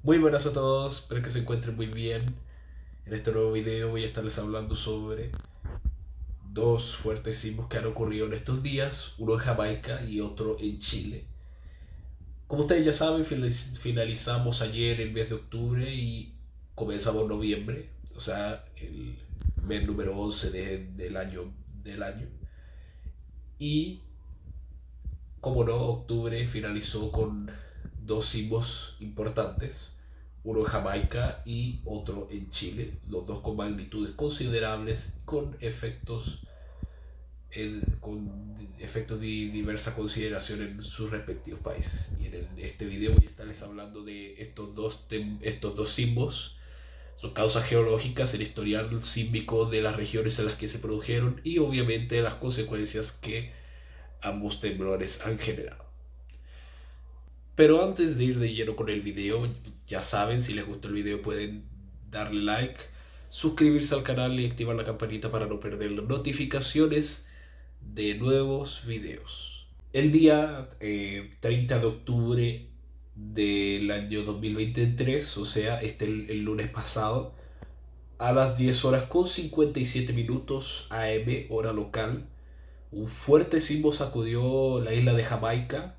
Muy buenas a todos, espero que se encuentren muy bien. En este nuevo video voy a estarles hablando sobre dos fuertes sismos que han ocurrido en estos días, uno en Jamaica y otro en Chile. Como ustedes ya saben, finalizamos ayer el mes de octubre y comenzamos noviembre, o sea, el mes número 11 del año. Y como no, octubre finalizó con dos sismos importantes, uno en Jamaica y otro en Chile, los dos con magnitudes considerables, con efectos de diversa consideración en sus respectivos países. Y en este video voy a estarles hablando de estos dos sismos, sus causas geológicas, el historial sísmico de las regiones en las que se produjeron y obviamente las consecuencias que ambos temblores han generado. Pero antes de ir de lleno con el video, ya saben, si les gustó el video pueden darle like, suscribirse al canal y activar la campanita para no perder las notificaciones de nuevos videos. El día 30 de octubre del año 2023, o sea, el lunes pasado, a las 10 horas con 57 minutos AM, hora local, un fuerte sismo sacudió la isla de Jamaica,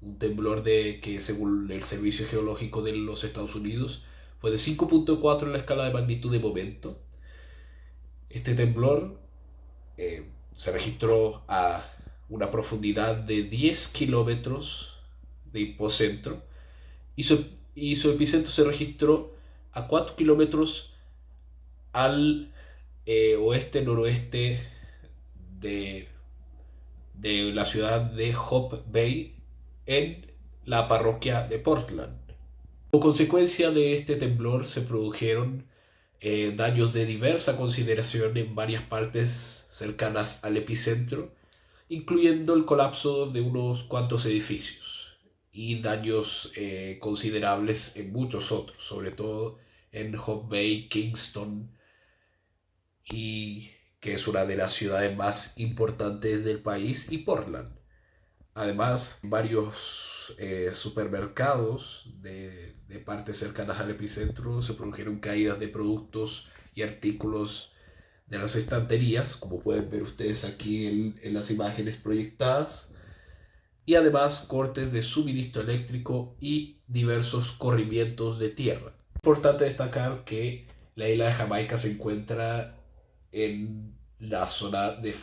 un temblor que según el Servicio Geológico de los Estados Unidos fue de 5.4 en la escala de magnitud de momento. Este temblor se registró a una profundidad de 10 kilómetros de hipocentro y su epicentro se registró a 4 kilómetros al oeste-noroeste de, de la ciudad de Hope Bay en la parroquia de Portland. Como consecuencia de este temblor se produjeron daños de diversa consideración en varias partes cercanas al epicentro, incluyendo el colapso de unos cuantos edificios y daños considerables en muchos otros, sobre todo en Hope Bay, Kingston, y que es una de las ciudades más importantes del país, y Portland. Además, varios supermercados de partes cercanas al epicentro se produjeron caídas de productos y artículos de las estanterías, como pueden ver ustedes aquí en las imágenes proyectadas, y además cortes de suministro eléctrico y diversos corrimientos de tierra. Es importante destacar que la isla de Jamaica se encuentra en la zona de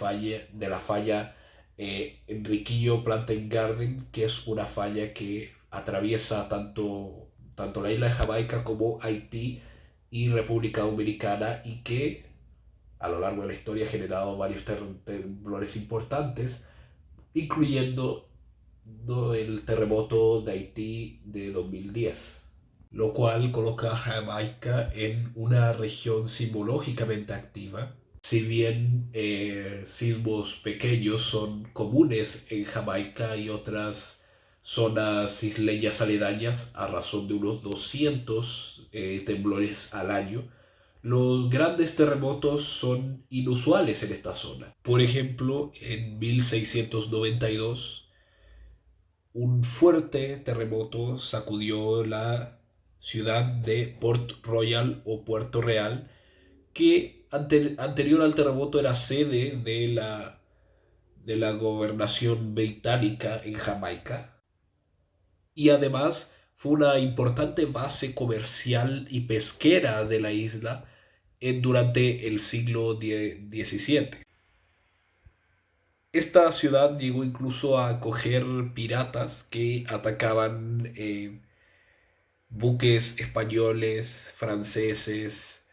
la falla Enriquillo Plantain Garden, que es una falla que atraviesa tanto la isla de Jamaica como Haití y República Dominicana, y que a lo largo de la historia ha generado varios temblores importantes, incluyendo el terremoto de Haití de 2010, lo cual coloca a Jamaica en una región sismológicamente activa. Si bien sismos pequeños son comunes en Jamaica y otras zonas isleñas aledañas, a razón de unos 200 temblores al año, los grandes terremotos son inusuales en esta zona. Por ejemplo, en 1692, un fuerte terremoto sacudió la ciudad de Port Royal o Puerto Real, que anterior al terremoto era sede de la gobernación británica en Jamaica, y además fue una importante base comercial y pesquera de la isla durante el siglo XVII. Esta ciudad llegó incluso a acoger piratas que atacaban buques españoles, franceses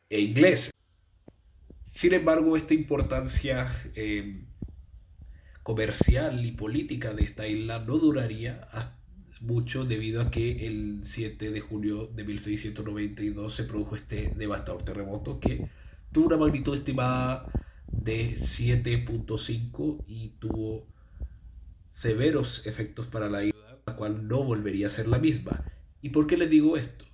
e ingleses. Sin embargo, esta importancia comercial y política de esta isla no duraría mucho, debido a que el 7 de julio de 1692 se produjo este devastador terremoto que tuvo una magnitud estimada de 7.5 y tuvo severos efectos para la isla, la cual no volvería a ser la misma. ¿Y por qué les digo esto?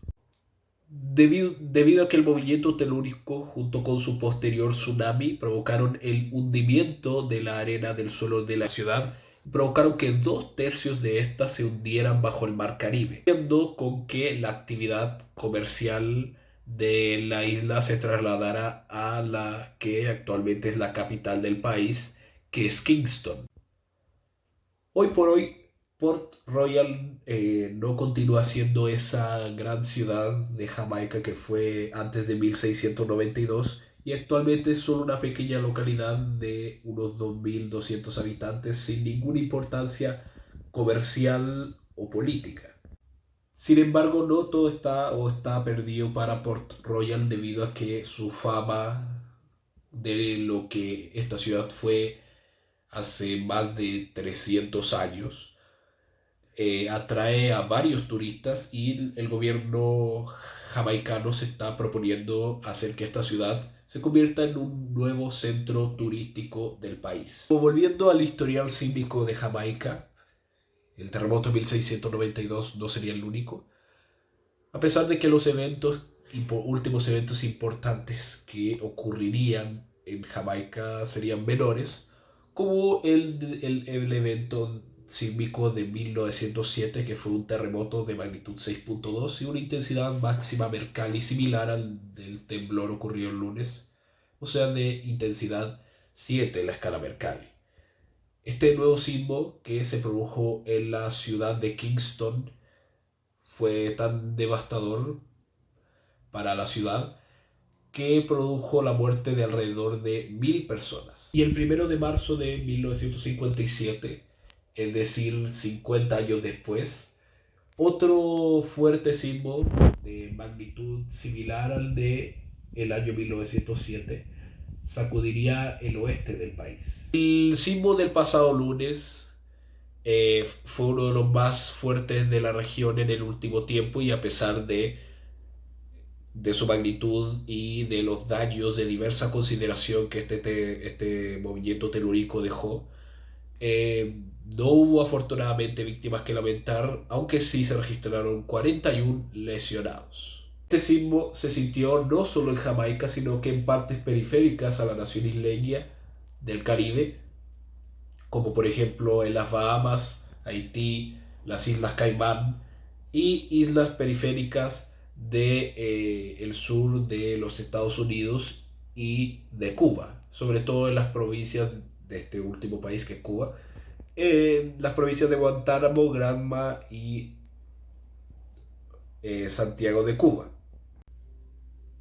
Debido a que el movimiento telúrico junto con su posterior tsunami provocaron el hundimiento de la arena del suelo de la ciudad, provocaron que 2/3 de estas se hundieran bajo el mar Caribe, haciendo con que la actividad comercial de la isla se trasladara a la que actualmente es la capital del país, que es Kingston. Hoy por hoy, Port Royal no continúa siendo esa gran ciudad de Jamaica que fue antes de 1692 y actualmente es solo una pequeña localidad de unos 2.200 habitantes sin ninguna importancia comercial o política. Sin embargo, no todo está perdido para Port Royal debido a que su fama de lo que esta ciudad fue hace más de 300 años atrae a varios turistas y el gobierno jamaicano se está proponiendo hacer que esta ciudad se convierta en un nuevo centro turístico del país. Volviendo al historial sísmico de Jamaica, el terremoto de 1692 no sería el único. A pesar de que los últimos eventos importantes que ocurrirían en Jamaica serían menores, como el evento sísmico de 1907, que fue un terremoto de magnitud 6.2 y una intensidad máxima Mercalli similar al del temblor ocurrido el lunes, o sea, de intensidad 7 en la escala Mercalli. Este nuevo sismo que se produjo en la ciudad de Kingston fue tan devastador para la ciudad que produjo la muerte de alrededor de 1.000 personas. Y el 1 de marzo de 1957, es decir, 50 años después, otro fuerte sismo de magnitud similar al de el año 1907 sacudiría el oeste del país. El sismo del pasado lunes fue uno de los más fuertes de la región en el último tiempo y a pesar de su magnitud y de los daños de diversa consideración que este movimiento telúrico dejó, no hubo afortunadamente víctimas que lamentar, aunque sí se registraron 41 lesionados. Este sismo se sintió no solo en Jamaica, sino que en partes periféricas a la nación isleña del Caribe, como por ejemplo en las Bahamas, Haití, las Islas Caimán y islas periféricas del sur de los Estados Unidos y de Cuba, sobre todo en las provincias de este último país que es Cuba, las provincias de Guantánamo, Granma y Santiago de Cuba.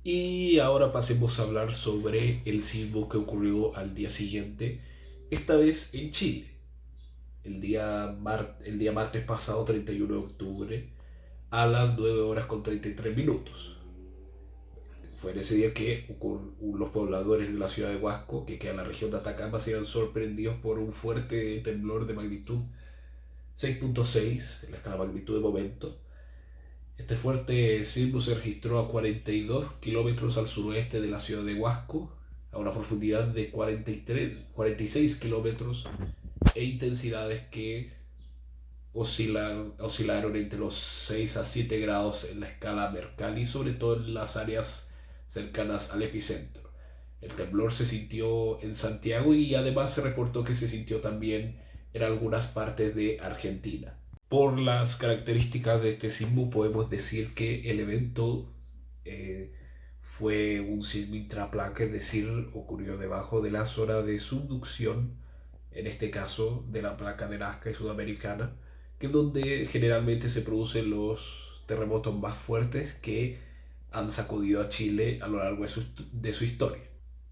Y ahora pasemos a hablar sobre el sismo que ocurrió al día siguiente, esta vez en Chile, el día martes pasado, 31 de octubre, a las 9 horas con 33 minutos. Fue en ese día que los pobladores de la ciudad de Huasco, que queda en la región de Atacama, se eran sorprendidos por un fuerte temblor de magnitud 6.6 en la escala de magnitud de momento. Este fuerte sismo se registró a 42 kilómetros al suroeste de la ciudad de Huasco, a una profundidad de 46 kilómetros e intensidades que oscilaron entre los 6 a 7 grados en la escala Mercalli, sobre todo en las áreas cercanas al epicentro. El temblor se sintió en Santiago y además se reportó que se sintió también en algunas partes de Argentina. Por las características de este sismo podemos decir que el evento fue un sismo intraplaca, es decir, ocurrió debajo de la zona de subducción, en este caso de la placa de Nazca y Sudamericana, que es donde generalmente se producen los terremotos más fuertes que han sacudido a Chile a lo largo de su historia.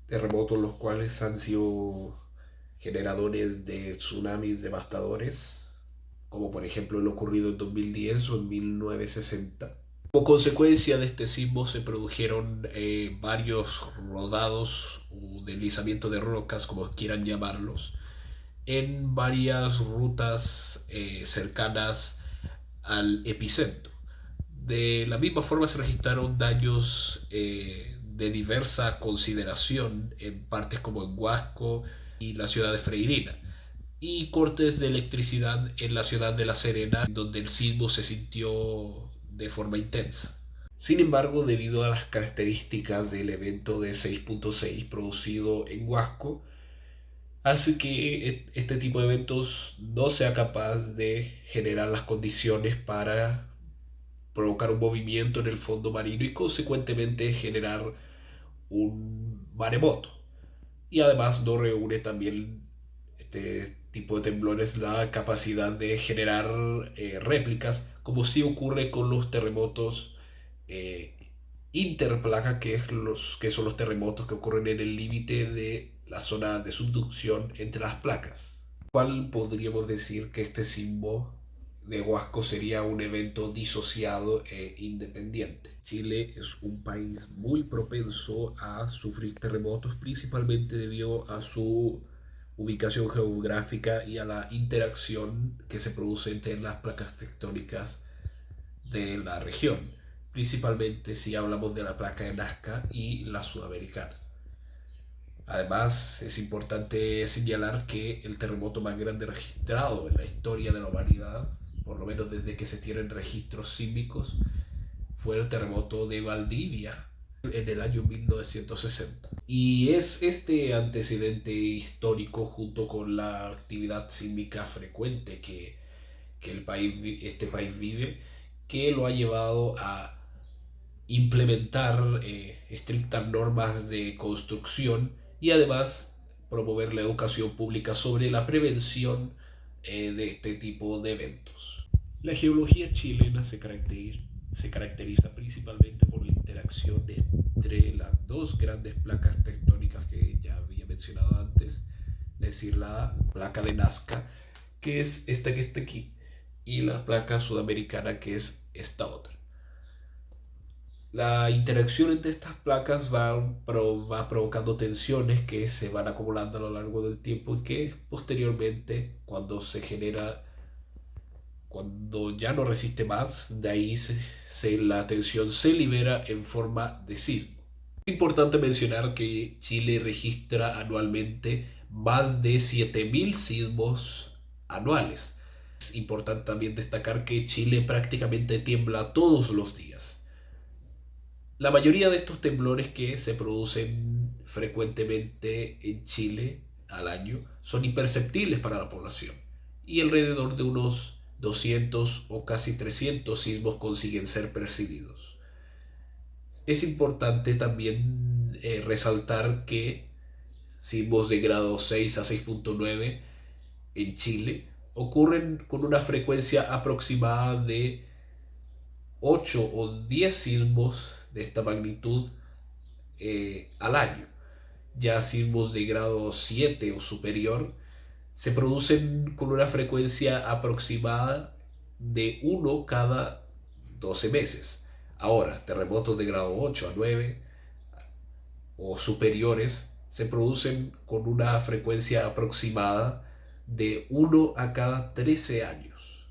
Terremotos los cuales han sido generadores de tsunamis devastadores, como por ejemplo lo ocurrido en 2010 o en 1960. Como consecuencia de este sismo se produjeron varios rodados o deslizamientos de rocas, como quieran llamarlos, en varias rutas cercanas al epicentro. De la misma forma se registraron daños de diversa consideración en partes como en Huasco y la ciudad de Freirina, y cortes de electricidad en la ciudad de La Serena, donde el sismo se sintió de forma intensa. Sin embargo, debido a las características del evento de 6.6 producido en Huasco, hace que este tipo de eventos no sea capaz de generar las condiciones para provocar un movimiento en el fondo marino y consecuentemente generar un maremoto. Y además no reúne también este tipo de temblores la capacidad de generar réplicas, como sí ocurre con los terremotos eh, interplaca, que son los terremotos que ocurren en el límite de la zona de subducción entre las placas. ¿Cuál podríamos decir que este sismo de Huasco sería un evento disociado e independiente? Chile es un país muy propenso a sufrir terremotos, principalmente debido a su ubicación geográfica y a la interacción que se produce entre las placas tectónicas de la región, principalmente si hablamos de la placa de Nazca y la sudamericana. Además, es importante señalar que el terremoto más grande registrado en la historia de la humanidad, por lo menos desde que se tienen registros sísmicos, fue el terremoto de Valdivia en el año 1960. Y es este antecedente histórico junto con la actividad sísmica frecuente que este país vive, que lo ha llevado a implementar estrictas normas de construcción y además promover la educación pública sobre la prevención de este tipo de eventos. La geología chilena se caracteriza principalmente por la interacción entre las dos grandes placas tectónicas que ya había mencionado antes, es decir, la placa de Nazca, que es esta que está aquí, y la placa sudamericana, que es esta otra. La interacción entre estas placas va provocando tensiones que se van acumulando a lo largo del tiempo y que posteriormente, cuando ya no resiste más, de ahí la tensión se libera en forma de sismo. Es importante mencionar que Chile registra anualmente más de 7.000 sismos anuales. Es importante también destacar que Chile prácticamente tiembla todos los días. La mayoría de estos temblores que se producen frecuentemente en Chile al año son imperceptibles para la población y alrededor de unos 200 o casi 300 sismos consiguen ser percibidos. Es importante también resaltar que sismos de grado 6 a 6.9 en Chile ocurren con una frecuencia aproximada de 8 o 10 sismos de esta magnitud al año. Ya sismos de grado 7 o superior se producen con una frecuencia aproximada de 1 cada 12 meses. Ahora, terremotos de grado 8 a 9 o superiores se producen con una frecuencia aproximada de 1 a cada 13 años.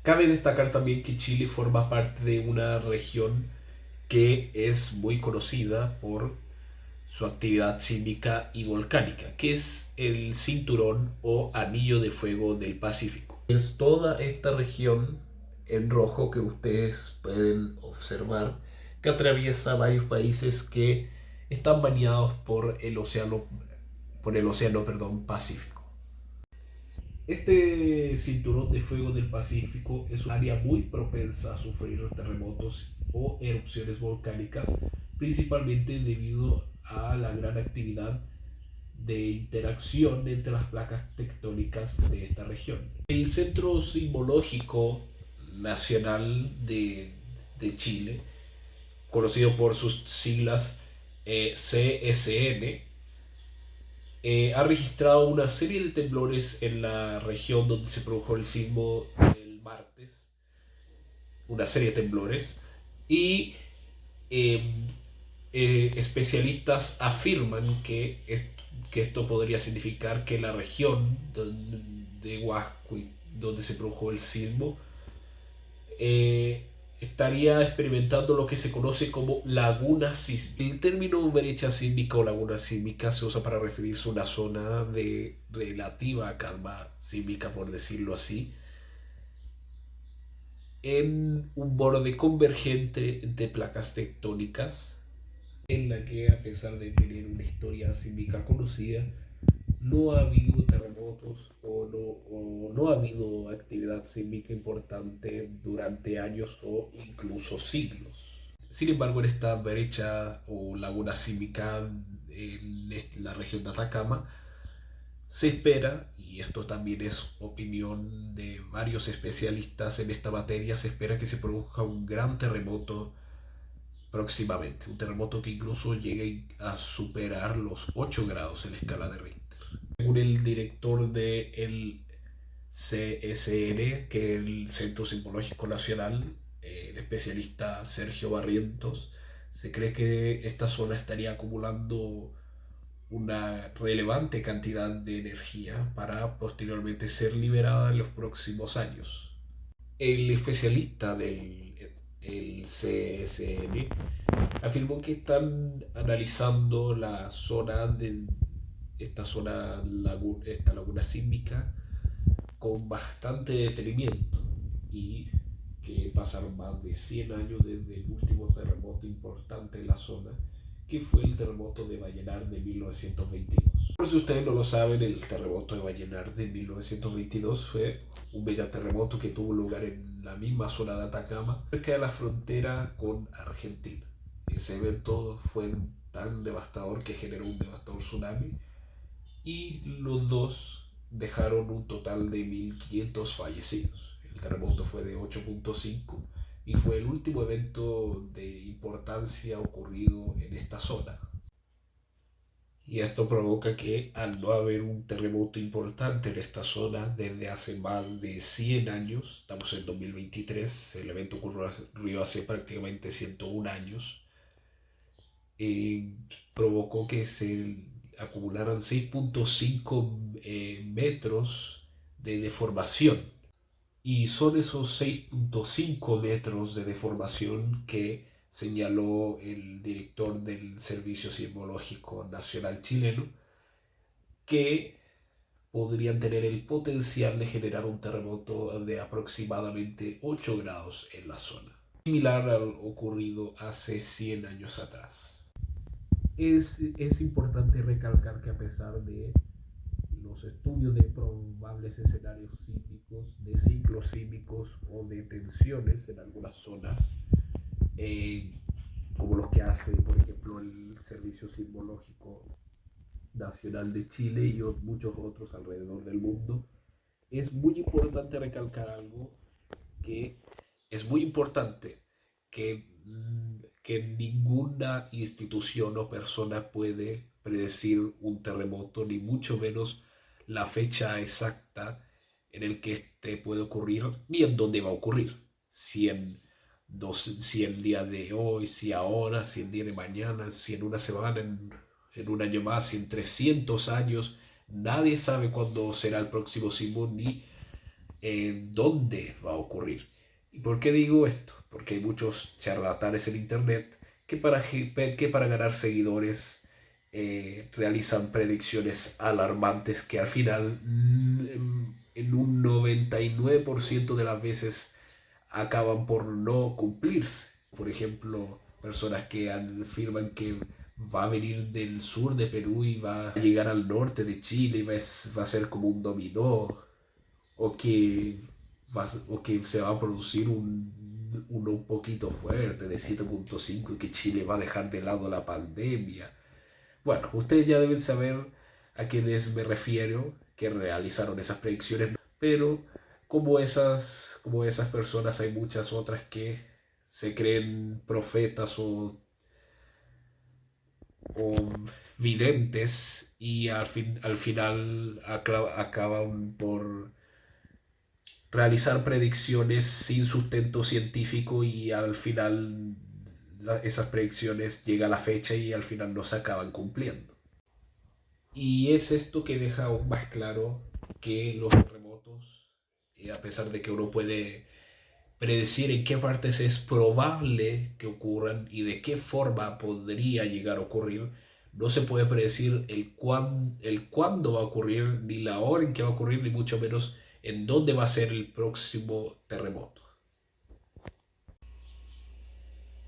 Cabe destacar también que Chile forma parte de una región que es muy conocida por su actividad sísmica y volcánica, que es el cinturón o anillo de fuego del Pacífico. Es toda esta región en rojo que ustedes pueden observar, que atraviesa varios países que están bañados por el océano, Pacífico. Este cinturón de fuego del Pacífico es un área muy propensa a sufrir terremotos o erupciones volcánicas, principalmente debido a la gran actividad de interacción entre las placas tectónicas de esta región. El Centro Sismológico Nacional de Chile, conocido por sus siglas CSN, ha registrado una serie de temblores en la región donde se produjo el sismo el martes, una serie de temblores, y eh, especialistas afirman que esto podría significar que la región de Huasco, donde se produjo el sismo, estaría experimentando lo que se conoce como laguna sísmica. El término brecha sísmica o laguna sísmica se usa para referirse a una zona de relativa calma sísmica, por decirlo así, en un borde convergente de placas tectónicas, en la que, a pesar de tener una historia sísmica conocida, no ha habido terremotos o no ha habido actividad sísmica importante durante años o incluso siglos. Sin embargo, en esta brecha o laguna sísmica en la región de Atacama, se espera, y esto también es opinión de varios especialistas en esta materia, se espera que se produzca un gran terremoto próximamente, un terremoto que incluso llegue a superar los 8 grados en la escala de Richter. Según el director del CSN, que es el Centro Sismológico Nacional, el especialista Sergio Barrientos, se cree que esta zona estaría acumulando una relevante cantidad de energía para posteriormente ser liberada en los próximos años. El especialista del el CSN afirmó que están analizando la zona de esta laguna sísmica con bastante detenimiento y que pasaron más de 100 años desde el último terremoto importante en la zona, que fue el terremoto de Vallenar de 1922. Por si ustedes no lo saben, el terremoto de Vallenar de 1922 fue un megaterremoto que tuvo lugar en la misma zona de Atacama, cerca de la frontera con Argentina. Ese evento fue tan devastador que generó un devastador tsunami y los dos dejaron un total de 1.500 fallecidos. El terremoto fue de 8.5 y fue el último evento de importancia ocurrido en esta zona. Y esto provoca que al no haber un terremoto importante en esta zona desde hace más de 100 años, estamos en 2023, el evento ocurrió hace prácticamente 101 años, provocó que se acumularan 6.5 metros de deformación. Y son esos 6.5 metros de deformación que señaló el director del Servicio Sismológico Nacional chileno, que podrían tener el potencial de generar un terremoto de aproximadamente 8 grados en la zona, similar al ocurrido hace 100 años atrás. Es importante recalcar que a pesar de los estudios de probables escenarios sísmicos, de ciclos sísmicos o de tensiones en algunas zonas, eh, como los que hace, por ejemplo, el Servicio Sismológico Nacional de Chile y muchos otros alrededor del mundo, es muy importante recalcar algo que es muy importante, que ninguna institución o persona puede predecir un terremoto, ni mucho menos la fecha exacta en el que este puede ocurrir, ni en dónde va a ocurrir. Si el día de hoy, si ahora, si el día de mañana, si en una semana, en un año más, si en 300 años. Nadie sabe cuándo será el próximo sismo ni dónde va a ocurrir. ¿Y por qué digo esto? Porque hay muchos charlatanes en internet que para ganar seguidores realizan predicciones alarmantes que al final, en un 99% de las veces, acaban por no cumplirse. Por ejemplo, personas que afirman que va a venir del sur de Perú y va a llegar al norte de Chile y va a ser como un dominó, o que se va a producir uno un poquito fuerte de 7.5 y que Chile va a dejar de lado la pandemia. Bueno, ustedes ya deben saber a quiénes me refiero que realizaron esas predicciones, pero como esas personas hay muchas otras que se creen profetas o videntes y al final acaban por realizar predicciones sin sustento científico y al final esas predicciones llega la fecha y al final no se acaban cumpliendo. Y es esto que deja aún más claro que los terremotos, a pesar de que uno puede predecir en qué partes es probable que ocurran y de qué forma podría llegar a ocurrir, no se puede predecir el cuándo va a ocurrir, ni la hora en que va a ocurrir, ni mucho menos en dónde va a ser el próximo terremoto.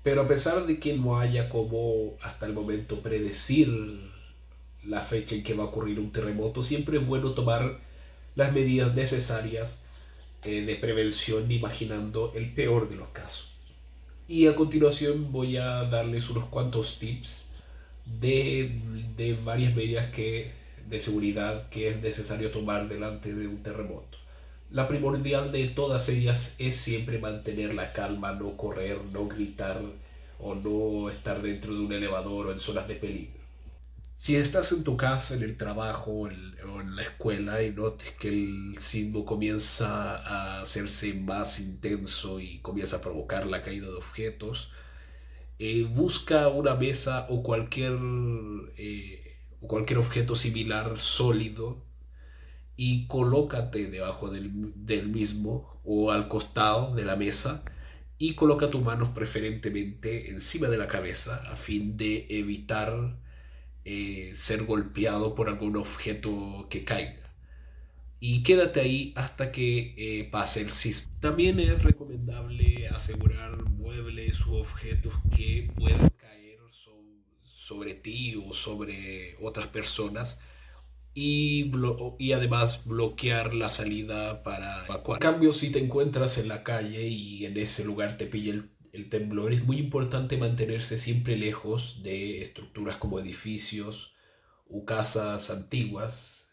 Pero a pesar de que no haya como hasta el momento predecir la fecha en que va a ocurrir un terremoto, siempre es bueno tomar las medidas necesarias de prevención, imaginando el peor de los casos. Y a continuación voy a darles unos cuantos tips de varias medidas de seguridad que es necesario tomar delante de un terremoto. La primordial de todas ellas es siempre mantener la calma, no correr, no gritar o no estar dentro de un elevador o en zonas de peligro. Si estás en tu casa, en el trabajo o en la escuela y notes que el sismo comienza a hacerse más intenso y comienza a provocar la caída de objetos, busca una mesa o cualquier objeto similar sólido y colócate debajo del mismo o al costado de la mesa y coloca tus manos preferentemente encima de la cabeza a fin de evitar ser golpeado por algún objeto que caiga. Y quédate ahí hasta que pase el sismo. También es recomendable asegurar muebles u objetos que puedan caer sobre ti o sobre otras personas y además bloquear la salida para evacuar. En cambio, si te encuentras en la calle y en ese lugar te pilla el temblor, es muy importante mantenerse siempre lejos de estructuras como edificios o casas antiguas,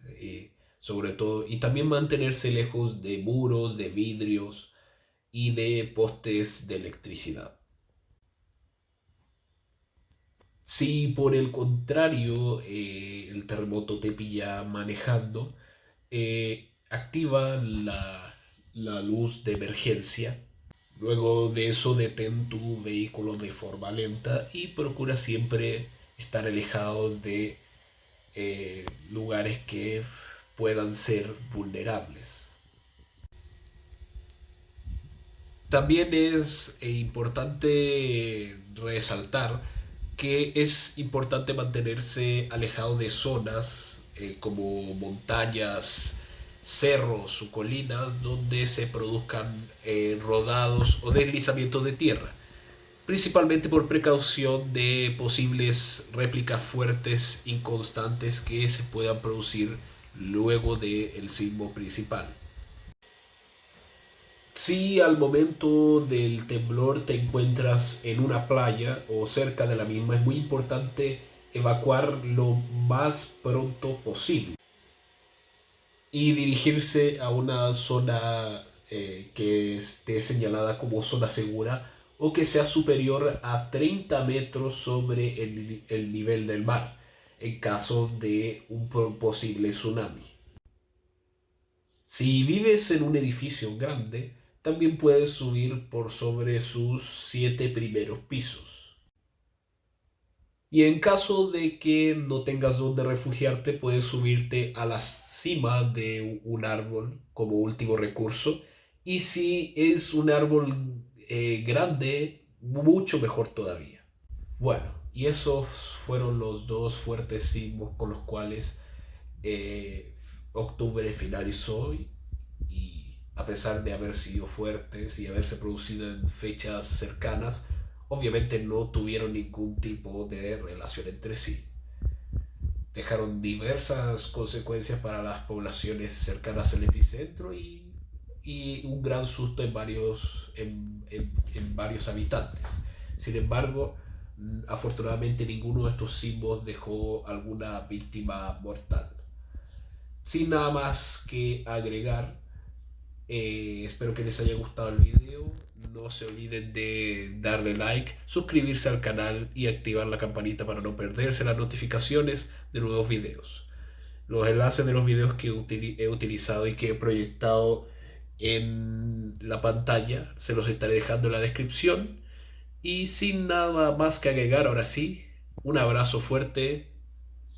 sobre todo, y también mantenerse lejos de muros, de vidrios y de postes de electricidad. Si por el contrario el terremoto te pilla manejando, activa la luz de emergencia. Luego de eso, detén tu vehículo de forma lenta y procura siempre estar alejado de lugares que puedan ser vulnerables. También es importante resaltar que es importante mantenerse alejado de zonas como montañas, cerros o colinas donde se produzcan rodados o deslizamientos de tierra, principalmente por precaución de posibles réplicas fuertes inconstantes que se puedan producir luego del sismo principal. Si al momento del temblor te encuentras en una playa o cerca de la misma, es muy importante evacuar lo más pronto posible y dirigirse a una zona que esté señalada como zona segura o que sea superior a 30 metros sobre el nivel del mar en caso de un posible tsunami. Si vives en un edificio grande, también puedes subir por sobre sus 7 primeros pisos. Y en caso de que no tengas donde refugiarte, puedes subirte a la cima de un árbol como último recurso. Y si es un árbol grande, mucho mejor todavía. Bueno, y esos fueron los dos fuertes sismos con los cuales octubre finalizó y a pesar de haber sido fuertes y haberse producido en fechas cercanas, obviamente no tuvieron ningún tipo de relación entre sí. Dejaron diversas consecuencias para las poblaciones cercanas al epicentro y un gran susto en varios habitantes. Sin embargo, afortunadamente ninguno de estos sismos dejó alguna víctima mortal. Sin nada más que agregar, espero que les haya gustado el video. No se olviden de darle like, suscribirse al canal y activar la campanita para no perderse las notificaciones de nuevos videos. Los enlaces de los videos que he utilizado y que he proyectado en la pantalla se los estaré dejando en la descripción. Y sin nada más que agregar, ahora sí, un abrazo fuerte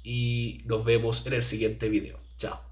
y nos vemos en el siguiente video. Chao.